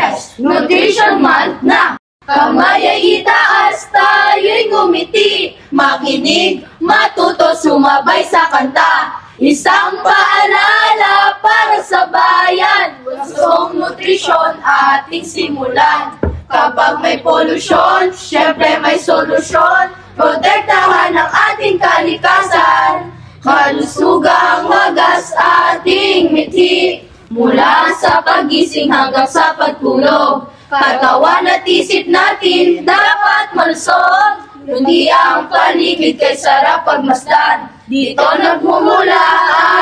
Yes, Nutrition Month na! Kamay ay itaas, tayo'y ngumiti. Makinig, matuto, sumabay sa kanta. Isang paalala para sa bayan. Gustong nutrisyon ating simulan. Kapag may polusyon, syempre may solusyon. Protektahan ang ating kalikasan. Kalusugang wagas ating mithi. Mula sa pagising hanggang sa pagtulog. Katawan at isip natin dapat malusog. Hindi ang paligid kay sarap pagmasdan. Dito nagmumula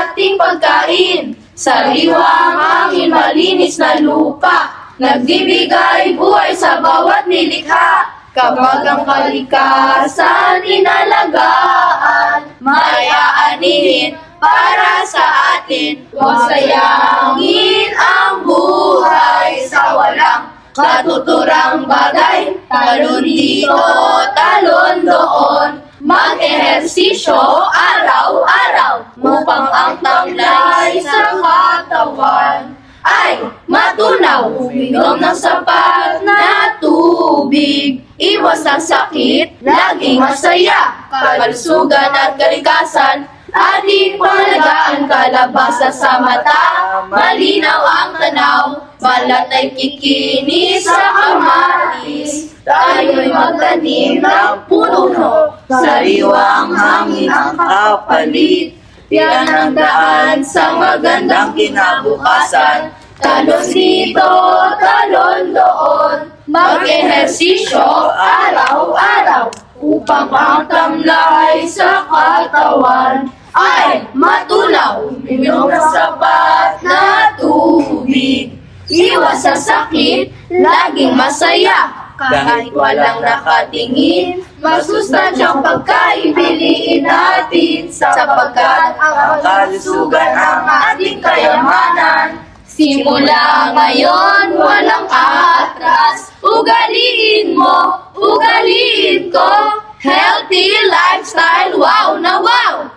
ating pagkain. Sariwang hangin, malinis na lupa. Nagbibigay buhay sa bawat nilikha. Kapag ang kalikasan inalagaan, may aanihin para sa atin. Huwag sayangin ang buhay sa walang katuturang bagay. Talon dito, talon doon. Mag-ehersisyo araw-araw upang ang tamlay sa katawan ay matunaw. Uminom ng sapat na tubig. Iwas ang sakit, laging masaya. Kalusugan at kalikasan, ating palagaan. Kalabasa sa mata, malinaw ang tanaw. Balat ay kikinis sa kamatis. Tayo'y magtanim ng puno. Sariwang hangin ang kapalit. Yan ang daan sa magandang kinabukasan. Talon dito, talon doon. Mag-ehersisyo araw-araw upang ang tamlay sa katawan ay matunaw. Uminom ng sapat na tubig. Iwas sa sakit, laging masaya. Kahit walang nakatingin, masustansyang pagkain piliin natin sapagkat ang kalusugan ang ating kayamanan. Simula ngayon, walang atras. Ugaliin mo, ugaliin ko. Healthy lifestyle, wow na wow!